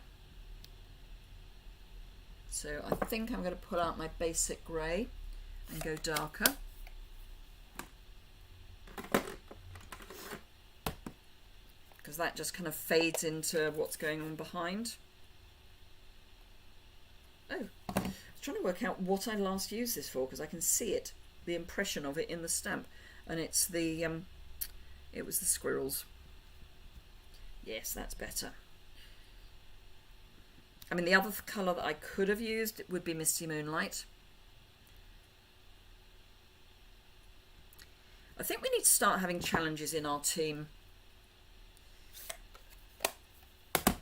So I think I'm going to pull out my basic grey and go darker. Because that just kind of fades into what's going on behind. Oh, I was trying to work out what I last used this for, because I can see it, the impression of it in the stamp. And it's the, it was the squirrels. Yes, that's better. I mean, the other colour that I could have used would be Misty Moonlight. I think we need to start having challenges in our team.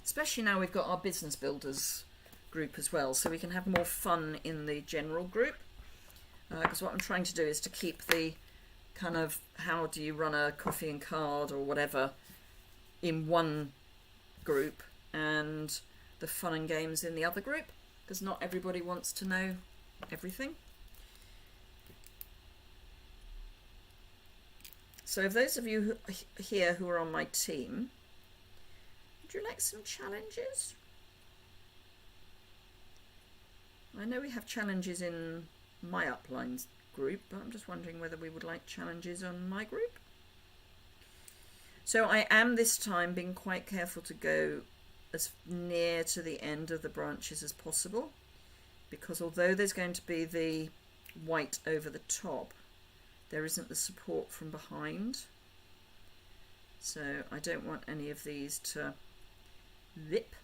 Especially now we've got our business builders group as well, so we can have more fun in the general group. Because what I'm trying to do is to keep the kind of how do you run a coffee and card or whatever in one group and the fun and games in the other group, because not everybody wants to know everything. So if those of you here who are on my team, would you like some challenges? I know we have challenges in my uplines group, but I'm just wondering whether we would like challenges on my group. So I am this time being quite careful to go as near to the end of the branches as possible, because although there's going to be the white over the top, there isn't the support from behind. So I don't want any of these to lip.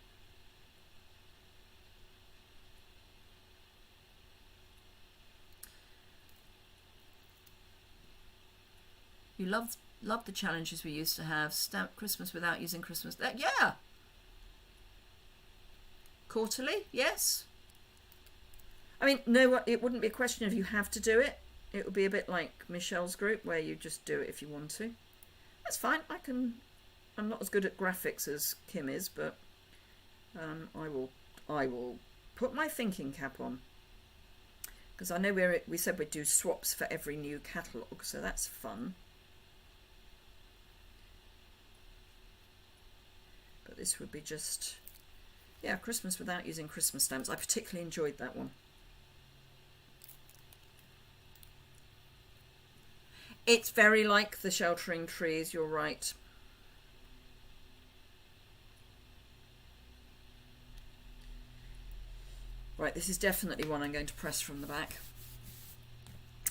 You love the challenges we used to have. Stamp Christmas without using Christmas. Yeah. Quarterly, yes. I mean, no, it wouldn't be a question of you have to do it. It would be a bit like Michelle's group where you just do it if you want to. That's fine. I'm not as good at graphics as Kim is, but I will put my thinking cap on, because I know we said we'd do swaps for every new catalogue, so that's fun. But this would be just, yeah, Christmas without using Christmas stamps. I particularly enjoyed that one. It's very like the sheltering trees, you're right. Right, this is definitely one I'm going to press from the back.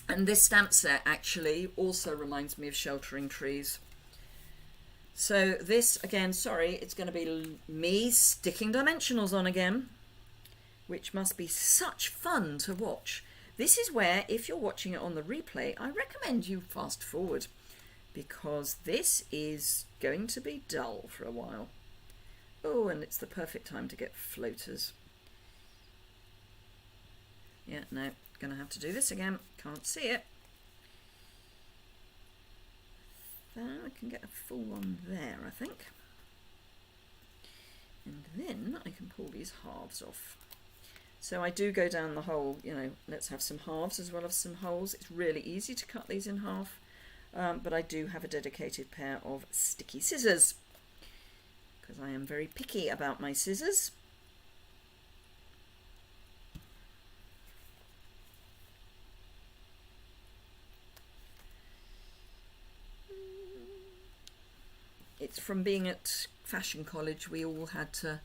And this stamp set actually also reminds me of sheltering trees. So this, again, sorry, it's going to be me sticking dimensionals on again, which must be such fun to watch. This is where, if you're watching it on the replay, I recommend you fast forward, because this is going to be dull for a while. Oh, and it's the perfect time to get floaters. Yeah, no, gonna have to do this again. Can't see it. I can get a full one there, I think. And then I can pull these halves off. So I do go down the whole, you know, let's have some halves as well as some holes. It's really easy to cut these in half, but I do have a dedicated pair of sticky scissors, because I am very picky about my scissors. It's from being at fashion college, we all had to...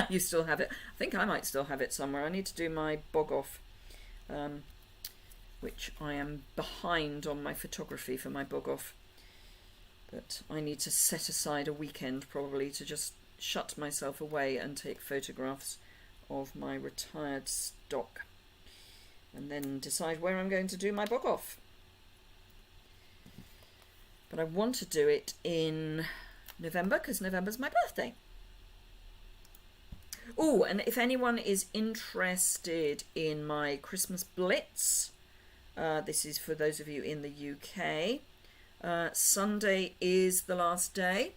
You still have it. I think I might still have it somewhere. I need to do my bog off, which I am behind on my photography for my bog off. But I need to set aside a weekend probably to just shut myself away and take photographs of my retired stock, and then decide where I'm going to do my bog off. But I want to do it in November, because November's my birthday. Oh, and if anyone is interested in my Christmas Blitz, this is for those of you in the UK. Sunday is the last day.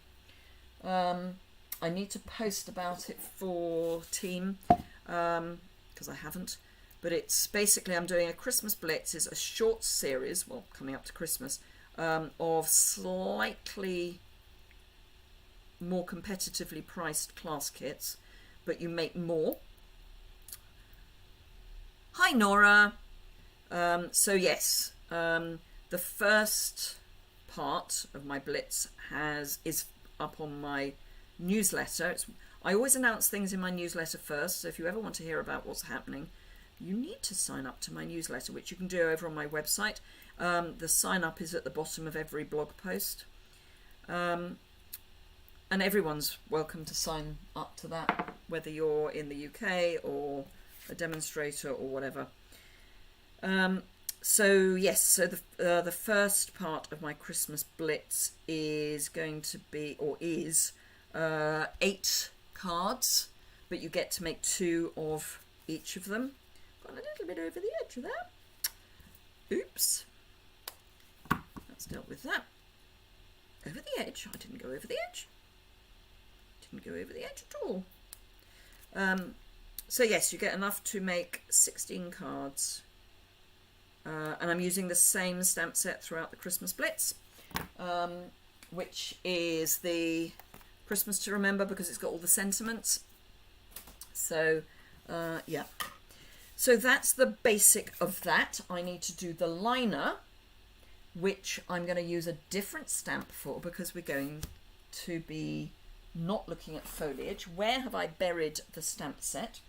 I need to post about it for team, because I haven't. But it's basically, I'm doing a Christmas Blitz. It's a short series, well, coming up to Christmas, of slightly more competitively priced class kits, but you make more. Hi Nora. So yes, the first part of my Blitz is up on my newsletter. I always announce things in my newsletter first, so if you ever want to hear about what's happening, you need to sign up to my newsletter, which you can do over on my website. The sign up is at the bottom of every blog post. And everyone's welcome to sign up to that, whether you're in the UK or a demonstrator or whatever. So yes, so the first part of my Christmas Blitz is going to be, or is, 8 cards, but you get to make 2 of each of them. Got a little bit over the edge of that. Oops. dealt with that. Over the edge. I didn't go over the edge. Didn't go over the edge at all. So yes, you get enough to make 16 cards. And I'm using the same stamp set throughout the Christmas Blitz, which is the Christmas to Remember, because it's got all the sentiments. So yeah. So that's the basic of that. I need to do the liner, which I'm going to use a different stamp for, because we're going to be not looking at foliage. Where have I buried the stamp set?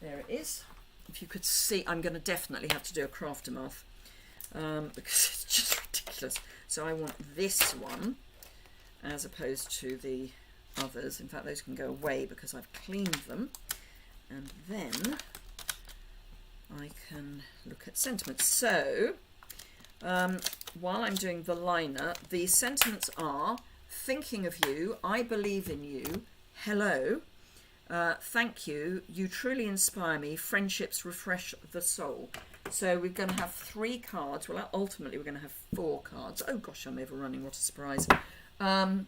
There it is. If you could see, I'm going to definitely have to do a Craftermath, because it's just ridiculous. So I want this one as opposed to the others. In fact, those can go away because I've cleaned them. And then I can look at sentiments. So while I'm doing the liner, the sentiments are: thinking of you, I believe in you, hello, thank you, you truly inspire me, friendships refresh the soul. So we're going to have 3 cards. Well, ultimately we're going to have 4 cards. Oh gosh, I'm overrunning, what a surprise. And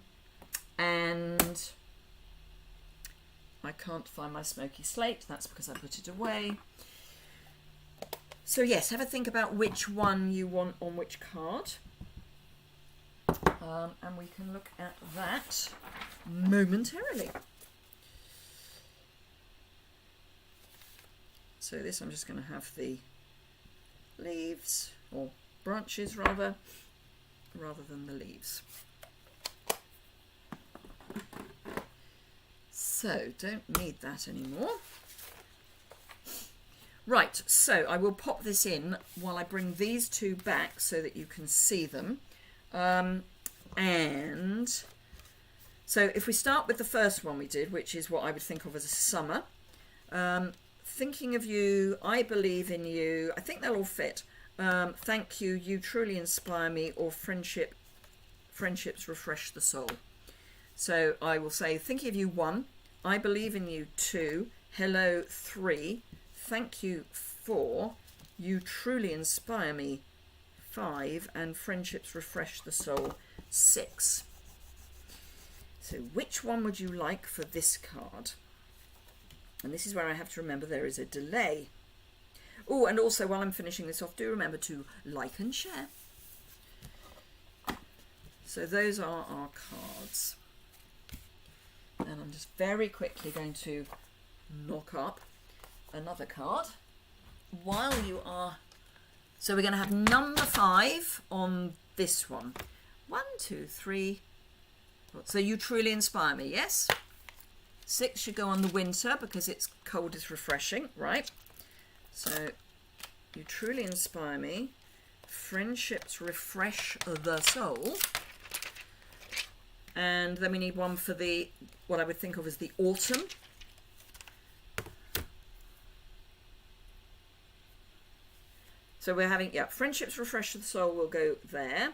I can't find my smoky slate. That's because I put it away. So yes, have a think about which one you want on which card. And we can look at that momentarily. So this, I'm just going to have the leaves, or branches rather than the leaves. So don't need that anymore. Right, so I will pop this in while I bring these 2 back so that you can see them. And so if we start with the first one we did, which is what I would think of as a summer, thinking of you, I believe in you, I think they'll all fit. Thank you, you truly inspire me, or friendships refresh the soul. So I will say thinking of you 1, I believe in you 2, hello 3, thank you 4, you truly inspire me 5, and friendships refresh the soul 6. So which one would you like for this card? And this is where I have to remember there is a delay. Oh, and also while I'm finishing this off, do remember to like and share. So those are our cards. And I'm just very quickly going to knock up another card while you are. So we're going to have number 5 on this one. 1, 2, 3. So you truly inspire me, yes? 6 should go on the winter because it's cold is refreshing, right? So you truly inspire me. Friendships refresh the soul. And then we need one for the, what I would think of as the autumn. So we're having, yeah, friendships refresh the soul will go there.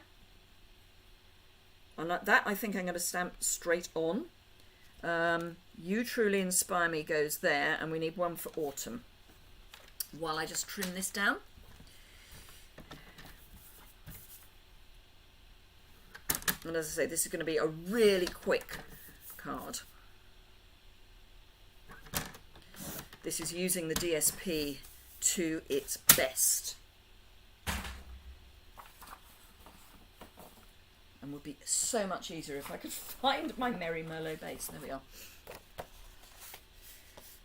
And that I think I'm going to stamp straight on. You truly inspire me goes there, and we need one for autumn. While I just trim this down. And as I say, this is going to be a really quick card. This is using the DSP to its best. And would be so much easier if I could find my Merry Merlot base. There we are.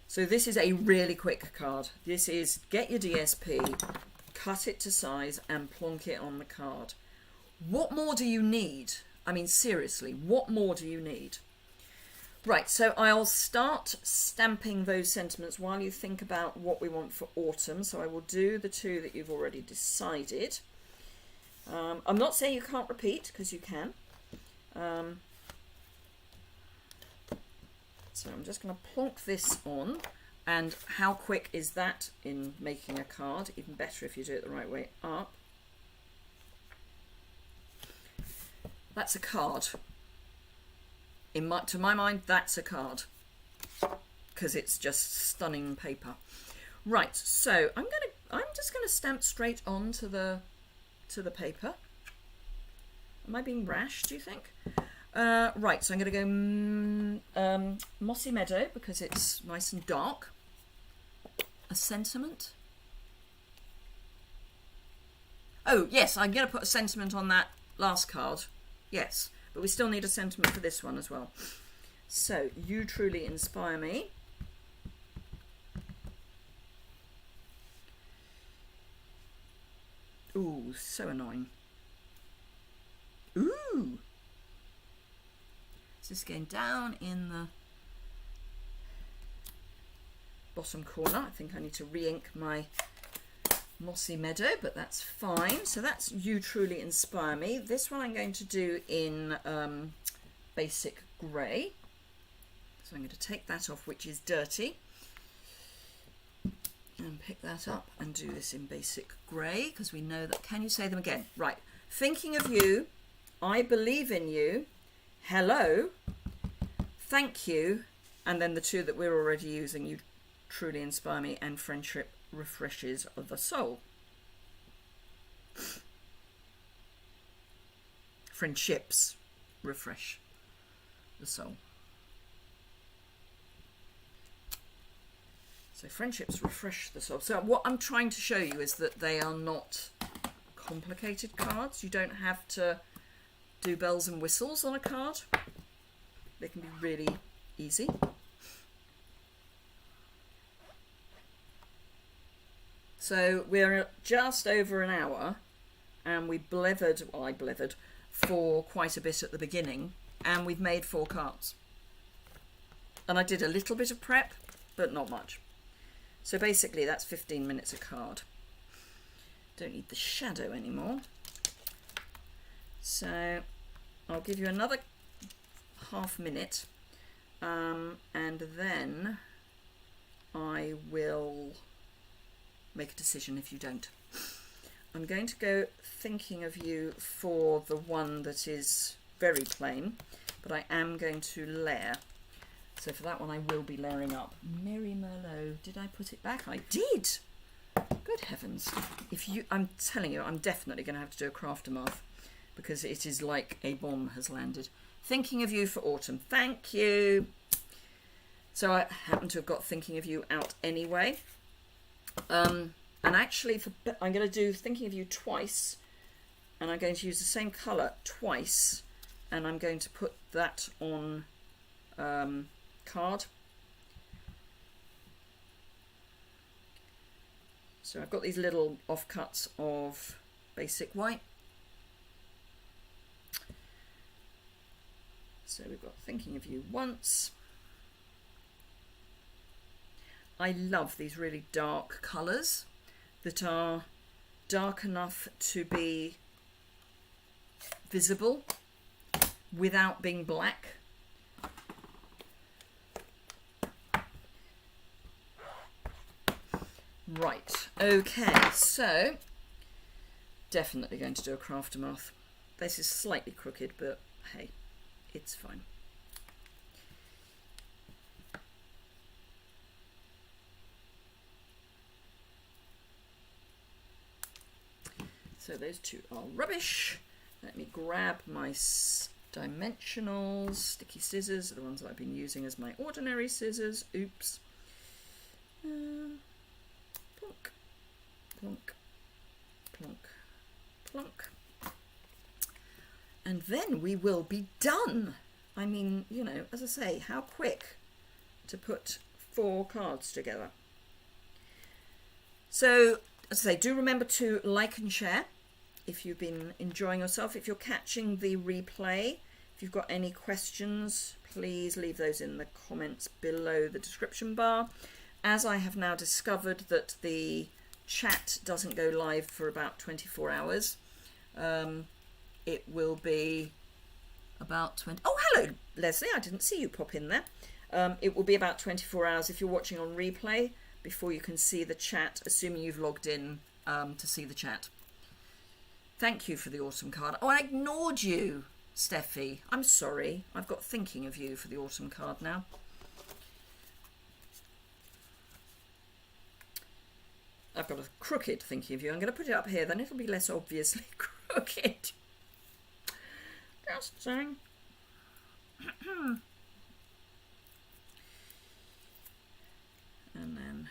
So this is a really quick card. This is get your DSP, cut it to size and plonk it on the card. What more do you need? I mean, seriously, what more do you need? Right, so I'll start stamping those sentiments while you think about what we want for autumn. So I will do the 2 that you've already decided. I'm not saying you can't repeat, because you can. So I'm just going to plonk this on. And how quick is that in making a card? Even better if you do it the right way up. That's a card. To my mind, that's a card. Because it's just stunning paper. Right, so I'm just going to stamp straight onto the paper. Am I being rash, do you think? Right, so I'm going to go Mossy Meadow because it's nice and dark. A sentiment. Oh, yes, I'm going to put a sentiment on that last card. Yes, but we still need a sentiment for this one as well. So, you truly inspire me. Ooh, so annoying. Ooh! Is this going down in the bottom corner? I think I need to re-ink my Mossy Meadow, but that's fine. So that's You Truly Inspire Me. This one I'm going to do in basic grey. So I'm going to take that off, which is dirty, and pick that up and do this in basic grey, because we know that. Can you say them again? Right. Thinking of you, I believe in you, hello, thank you, and then the two that we're already using, You Truly Inspire Me and Friendship Refreshes the Soul. Friendships refresh the soul. So friendships refresh the soul. So what I'm trying to show you is that they are not complicated cards. You don't have to do bells and whistles on a card. They can be really easy. So we're just over an hour, and we blethered, well, I blethered for quite a bit at the beginning, and we've made 4 cards. And I did a little bit of prep, but not much. So basically that's 15 minutes a card. Don't need the shadow anymore. So I'll give you another half minute, and then I will make a decision if you don't. I'm going to go Thinking of You for the one that is very plain, but I am going to layer. So for that one I will be layering up. Merry Merlot, did I put it back? I did! Good heavens. I'm telling you, I'm definitely going to have to do a Craftermath, because it is like a bomb has landed. Thinking of You for autumn. Thank you! So I happen to have got Thinking of You out anyway. And actually, I'm going to do Thinking of You twice, and I'm going to use the same colour twice, and I'm going to put that on card. So I've got these little offcuts of basic white. So we've got Thinking of You once. I love these really dark colours that are dark enough to be visible without being black. Right, okay, so definitely going to do a Craftermath. This is slightly crooked, but hey, it's fine. So those two are rubbish. Let me grab my dimensionals, sticky scissors, the ones that I've been using as my ordinary scissors. Oops. Plonk, plonk, plonk, plonk. And then we will be done. I mean, you know, as I say, how quick to put 4 cards together. So, as I say, do remember to like and share if you've been enjoying yourself. If you're catching the replay, if you've got any questions, please leave those in the comments below the description bar. As I have now discovered that the chat doesn't go live for about 24 hours, it will be about 20... Oh, hello, Leslie. I didn't see you pop in there. It will be about 24 hours if you're watching on replay before you can see the chat, assuming you've logged in to see the chat. Thank you for the autumn card. Oh, I ignored you, Steffi. I'm sorry. I've got Thinking of You for the autumn card now. I've got a crooked Thinking of You. I'm going to put it up here, then it'll be less obviously crooked. Just saying. And then,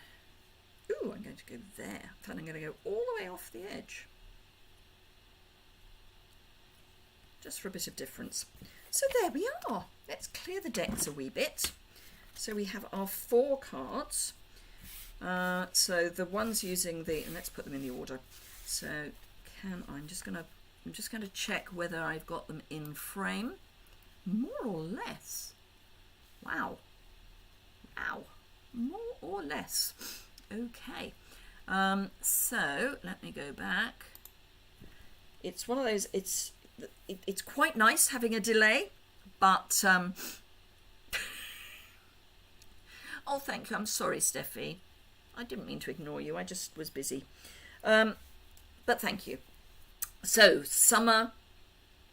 ooh, I'm going to go there. Then I'm going to go all the way off the edge. Just for a bit of difference. So there we are. Let's clear the decks a wee bit. So we have our 4 cards. So the ones using the, and let's put them in the order. So I'm just going to check whether I've got them in frame. More or less. Wow. Wow. More or less. Okay. So let me go back. It's one of those, it's quite nice having a delay, but oh, thank you. I'm sorry, Steffi. I didn't mean to ignore you. I just was busy. But thank you. So summer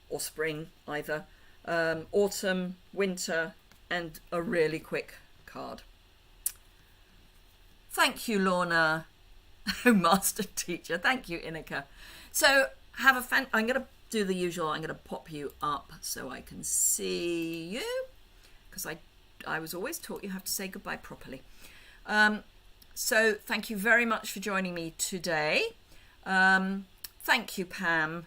or spring, either, autumn, winter, and a really quick card. Thank you, Lorna. Oh, master teacher. Thank you, Inika. So have a I'm going to do the usual. I'm going to pop you up so I can see you, because I was always taught you have to say goodbye properly. So thank you very much for joining me today. Thank you, Pam.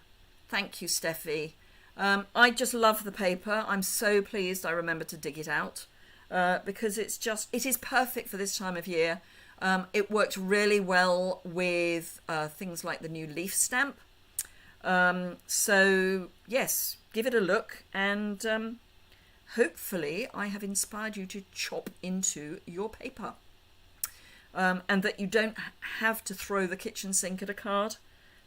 Thank you, Steffi. I just love the paper. I'm so pleased I remembered to dig it out, because it is perfect for this time of year. It works really well with things like the new leaf stamp. So yes, give it a look, and hopefully I have inspired you to chop into your paper, and that you don't have to throw the kitchen sink at a card.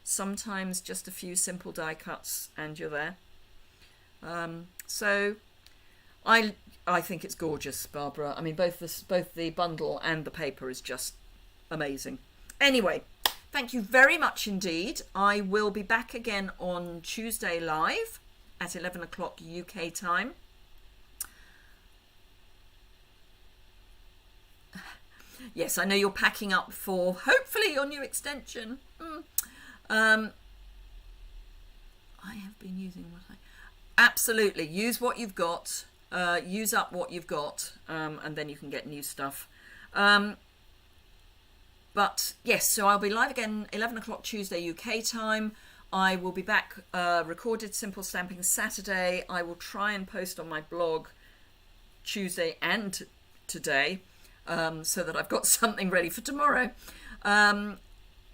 Sometimes just a few simple die cuts and you're there. So I think it's gorgeous, Barbara. I mean, both the bundle and the paper is just amazing. Anyway, thank you very much indeed. I will be back again on Tuesday live at 11 o'clock UK time. Yes, I know you're packing up for hopefully your new extension. I have been using what absolutely use what you've got. Use up what you've got, and then you can get new stuff. But yes, so I'll be live again 11 o'clock Tuesday UK time. I will be back recorded Simple Stamping Saturday. I will try and post on my blog Tuesday and today, so that I've got something ready for tomorrow.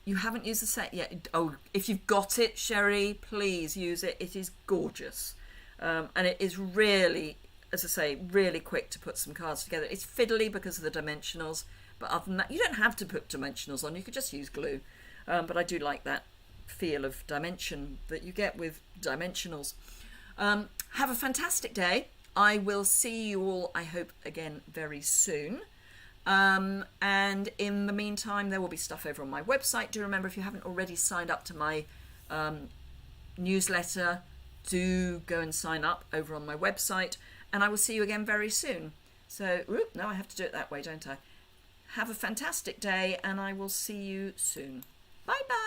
You haven't used the set yet? Oh, if you've got it, Sherry, please use it. It is gorgeous, and it is really, as I say, really quick to put some cards together. It's fiddly because of the dimensionals, but other than that, you don't have to put dimensionals on. You could just use glue, but I do like that feel of dimension that you get with dimensionals. Have a fantastic day. I will see you all, I hope, again very soon. And in the meantime, there will be stuff over on my website. Do remember, if you haven't already signed up to my newsletter, do go and sign up over on my website, and I will see you again very soon. So, no, I have to do it that way, don't I? Have a fantastic day, and I will see you soon. Bye bye.